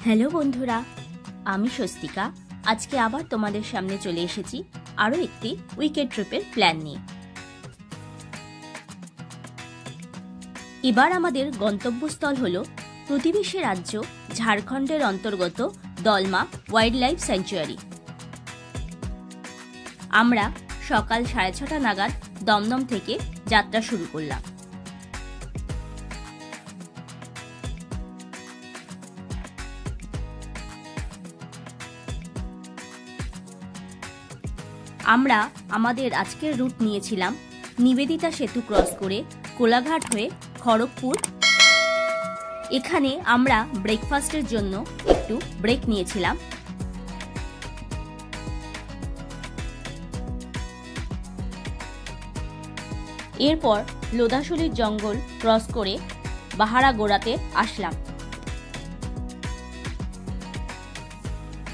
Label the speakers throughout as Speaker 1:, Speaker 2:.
Speaker 1: Hello বন্ধুরা, আমি স্বস্তিকা। আজকে আবার তোমাদের সামনে চলে এসেছি আরও একটি উইকেন্ড ট্রিপের প্ল্যান নিয়ে। এবার আমাদের গন্তব্যস্থল হল প্রতিবেশী রাজ্য ঝাড়খণ্ডের অন্তর্গত দলমা ওয়াইল্ড লাইফ স্যাংচুয়ারি। আমরা সকাল 6:30 নাগাদ দমদম থেকে যাত্রা শুরু করলাম। আমরা আমাদের আজকের রুট নিয়েছিলাম নিবেদিতা সেতু ক্রস করে কোলাঘাট হয়ে খড়গপুর। এখানে আমরা ব্রেকফাস্টের জন্য একটু ব্রেক নিয়েছিলাম। এরপর লোধাশুলির জঙ্গল ক্রস করে বাহারাগোড়াতে আসলাম।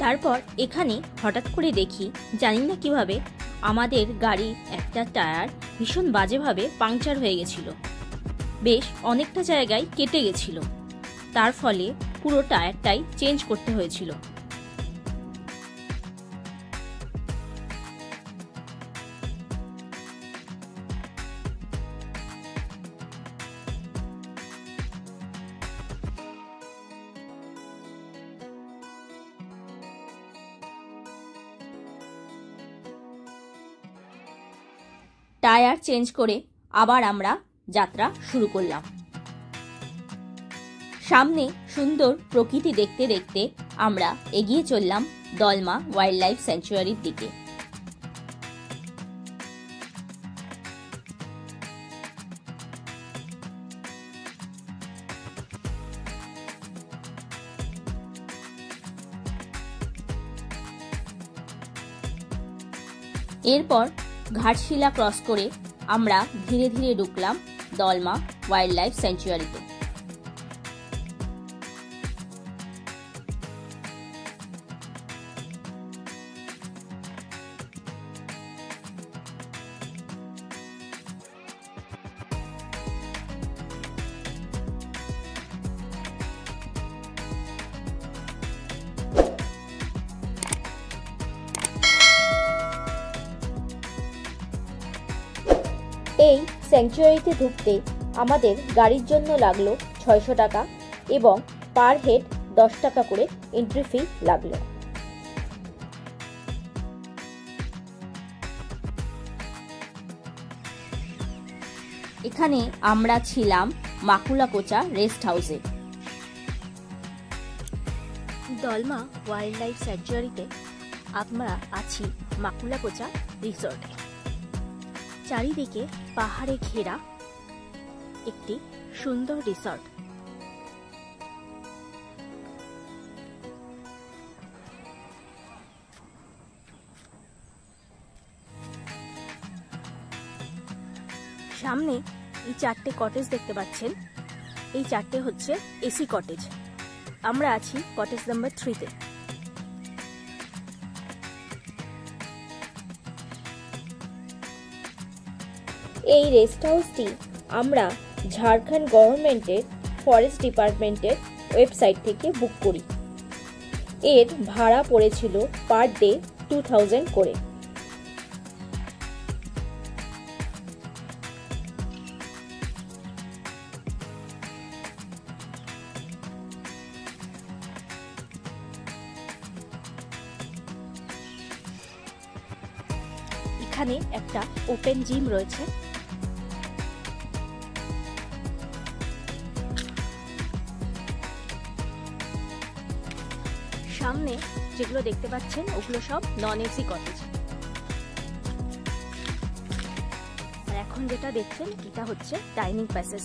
Speaker 1: তারপর এখানে হঠাৎ করে দেখি, জানি না কিভাবে, আমাদের গাড়ির একটা টায়ার ভীষণ বাজেভাবে পাংচার হয়ে গেছিল। বেশ অনেকটা জায়গায় কেটে গেছিল, তার ফলে পুরো টায়ারটাই চেঞ্জ করতে হয়েছিল। টায়ার চেঞ্জ করে আবার আমরা যাত্রা শুরু করলাম। সামনে সুন্দর প্রকৃতি দেখতে দেখতে আমরা এগিয়ে চললাম দলমা ওয়াইল্ড লাইফ স্যাংচুয়ারির দিকে। এরপর ঘাটশিলা ক্রস করে আমরা ধীরে ধীরে ঢুকলাম দলমা ওয়াইল্ড লাইফ স্যাংচুয়ারিতে।
Speaker 2: এই স্যাংচুয়ারিতে ঢুকতে আমাদের গাড়ির জন্য লাগলো 600 টাকা এবং পার হেড 10 টাকা করে এন্ট্রি ফি লাগলো।
Speaker 1: এখানে আমরা ছিলাম মাকুলাকোচা রেস্ট হাউসে। দলমা ওয়াইল্ড লাইফ স্যাংচুয়ারিতে আমরা আছি মাকুলাকোচা রিসর্টে। চারিদিকে পাহাড়ে ঘেরা একটি সুন্দর রিসর্ট। সামনে এই 4টে কটেজ দেখতে পাচ্ছেন, এই 4টে হচ্ছে এসি কটেজ। আমরা আছি কটেজ নাম্বার 3-তে।
Speaker 2: এই রেস্ট হাউসটি আমরা ঝাড়খণ্ড গভর্নমেন্টের ফরেস্ট ডিপার্টমেন্টের ওয়েবসাইট থেকে বুক করি। এর ভাড়া পড়েছিল পার ডে 2000 করে।
Speaker 1: এখানে একটা ওপেন জিম রয়েছে। সামনে যেগুলো দেখতে পাচ্ছেন ওগুলো সব নন এসি কটেজ। আর এখন যেটা দেখছেন এটা হচ্ছে ডাইনিং প্যাসেজ।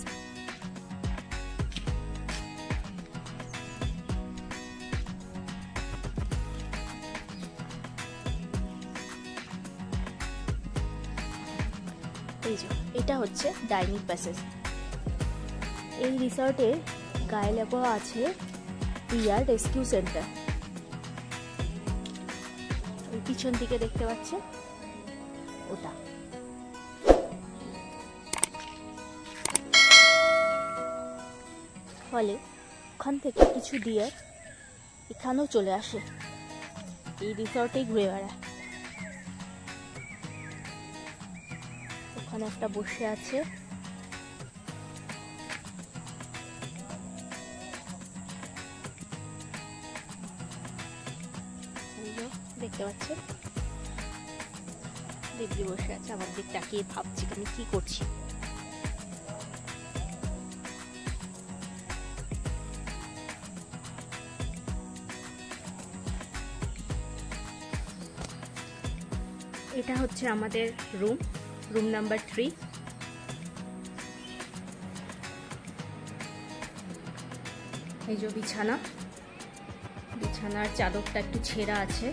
Speaker 1: এই যে এটা হচ্ছে ডাইনিং প্যাসেজ। এই রিসর্টের গায়ে লেখা আছে রিয়ার রেস্কিউ সেন্টার। পিছন দিকে দেখতে পাচ্ছে ওটা। ফলে ওখান থেকে কিছু ডিয়ার এখানেও চলে আসে, এই রিসর্টেই ঘুরে বেড়ায়। ওখানে একটা বসে আছে। দেখতে পাচ্ছেন দিব্যি বসে আছে, আমার দিক তাকিয়ে ভাবছি আমি কি করছি। এটা হচ্ছে আমাদের রুম নাম্বার 3। এই যে বিছানার চাদরটা একটু ছেঁড়া আছে।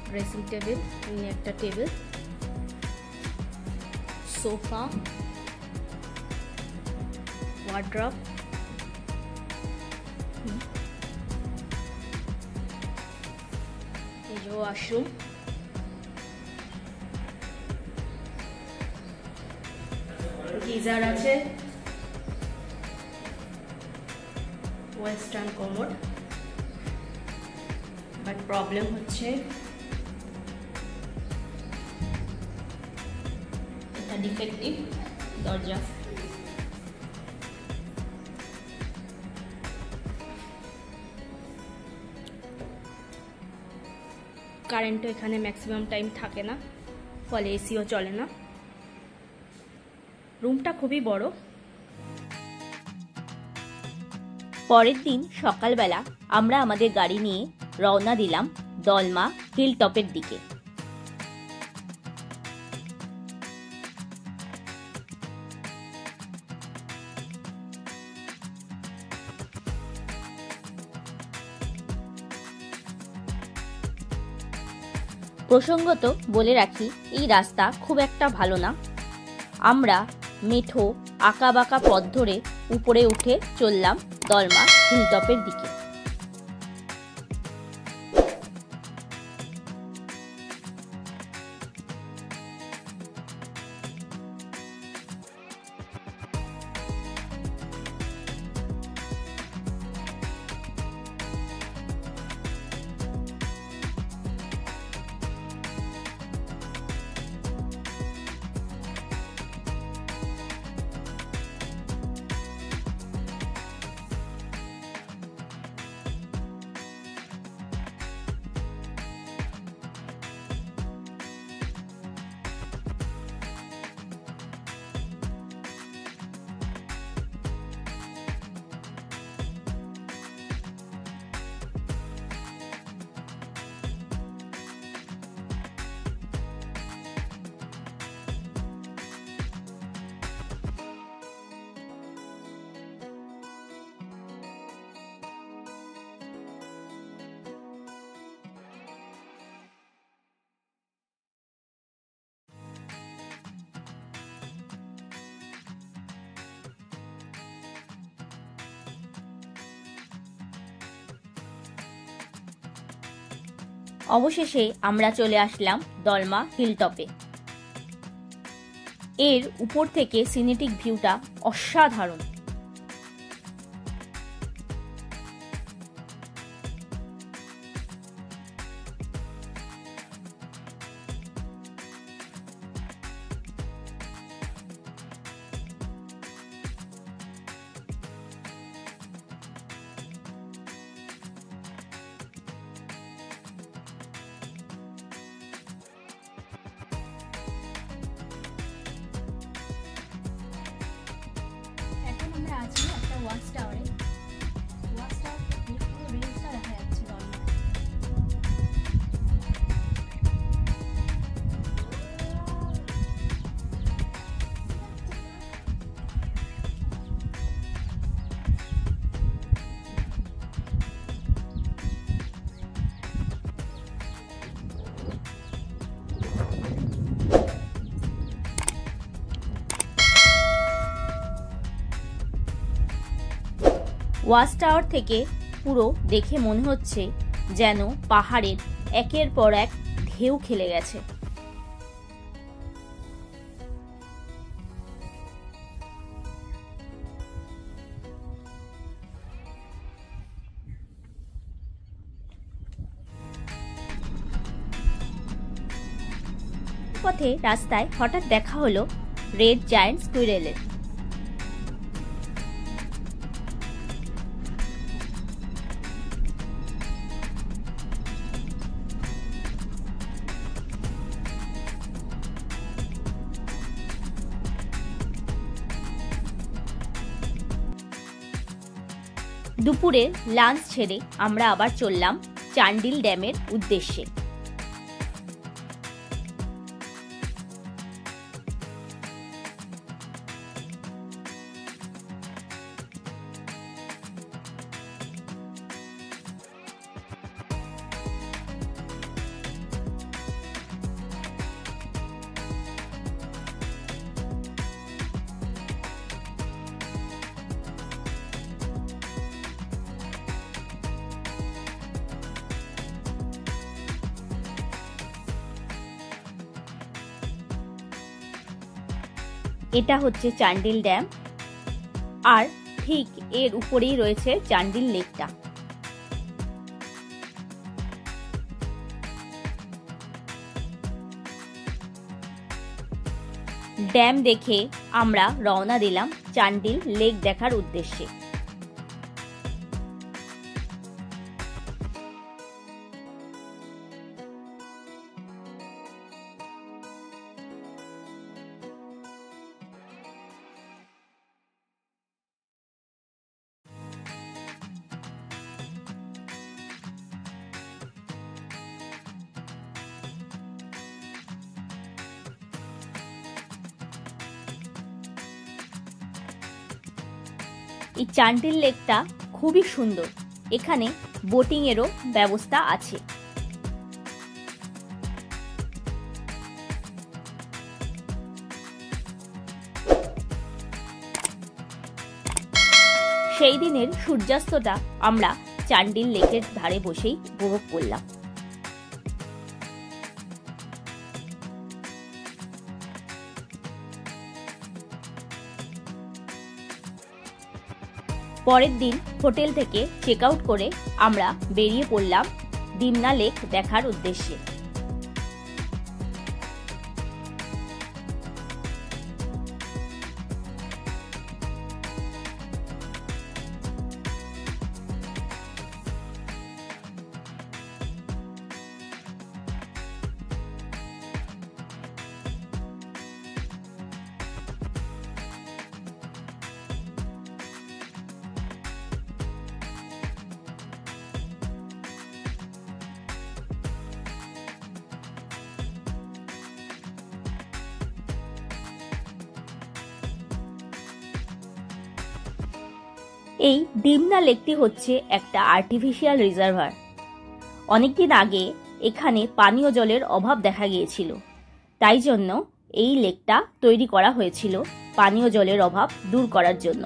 Speaker 1: ড্রেসিং টেবিল, একটা টেবিল, সোফা, ওয়ার্ড্রপ, এই যে ওয়াশরুম, গিজার আছে, ওয়েস্টার্ন কমোড। বাট প্রবলেম হচ্ছে এটা ডিফেক্টিভ দরজা। কারেন্টও এখানে ম্যাক্সিমাম টাইম থাকে না, ফলে এসিও চলে না। রুমটা খুবই বড়।
Speaker 2: পরের দিন সকালবেলা আমরা আমাদের গাড়ি নিয়ে রওনা দিলাম দলমা হিল টপের দিকে। প্রসঙ্গত বলে রাখি, এই রাস্তা খুব একটা ভালো না। আমরা মেঠো আঁকাবাঁকা পথ ধরে উপরে উঠে চললাম দলমা হিলটপের দিকে। অবশেষে আমরা চলে আসলাম দলমা হিলটপে। এর উপর থেকে সিনেটিক ভিউটা অসাধারণ।
Speaker 1: আমরা আছি একটা ওয়াচ টাওয়ারে। ওয়াচ টাওয়ার থেকে পুরো রেঞ্জটা দেখা যাচ্ছে দলমা।
Speaker 2: ওয়াচ টাওয়ার থেকে পুরো দেখে মনে হচ্ছে যেন পাহাড়ের একের পর এক ঢেউ খেলে গেছে।
Speaker 1: পথে রাস্তায় হঠাৎ দেখা হলো রেড জায়ান্ট স্কুইরেলের। দুপুরের লাঞ্চ ছেড়ে আমরা আবার চললাম চান্ডিল ড্যামের উদ্দেশ্যে। এটা হচ্ছে চান্ডিল ড্যাম, আর ঠিক এর উপরেই রয়েছে চান্ডিল লেকটা। ড্যাম দেখে আমরা রওনা দিলাম চান্ডিল লেক দেখার উদ্দেশ্যে। এই চান্ডিল লেকটা খুবই সুন্দর, এখানে বোটিং এরও ব্যবস্থা আছে। সেই দিনের সূর্যাস্তটা আমরা চান্ডিল লেকের ধারে বসেই উপভোগ করলাম। পরের দিন হোটেল থেকে চেক আউট করে আমরা বেরিয়ে পড়লাম ডিমনা লেক দেখার উদ্দেশ্যে। এই ডিমনা লেকটি হচ্ছে একটা আর্টিফিশিয়াল রিজার্ভার। অনেকদিন আগে এখানে পানীয় জলের অভাব দেখা গিয়েছিল, তাই জন্য এই লেকটা তৈরি করা হয়েছিল পানীয় জলের অভাব দূর করার জন্য।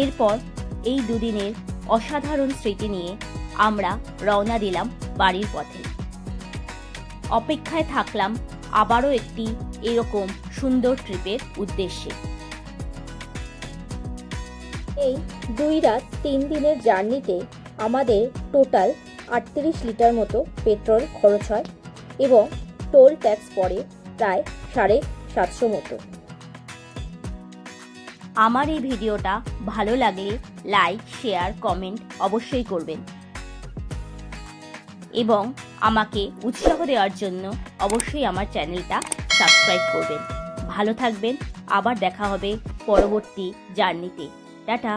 Speaker 1: এরপর এই দুদিনের অসাধারণ স্মৃতি নিয়ে আমরা রওনা দিলাম বাড়ির পথে। অপেক্ষায় থাকলাম আবারও একটি এরকম সুন্দর ট্রিপের উদ্দেশ্যে।
Speaker 2: এই 2 রাত 3 দিনের জার্নিতে আমাদের টোটাল 38 লিটার মতো পেট্রোল খরচ হয় এবং টোল ট্যাক্স পড়ে প্রায় 750 মতো।
Speaker 1: আমার এই ভিডিওটা ভালো লাগলে লাইক, শেয়ার, কমেন্ট অবশ্যই করবেন এবং আমাকে উৎসাহ দেওয়ার জন্য অবশ্যই আমার চ্যানেলটা সাবস্ক্রাইব করবেন। ভালো থাকবেন, আবার দেখা হবে পরবর্তী জার্নিতে। টাটা।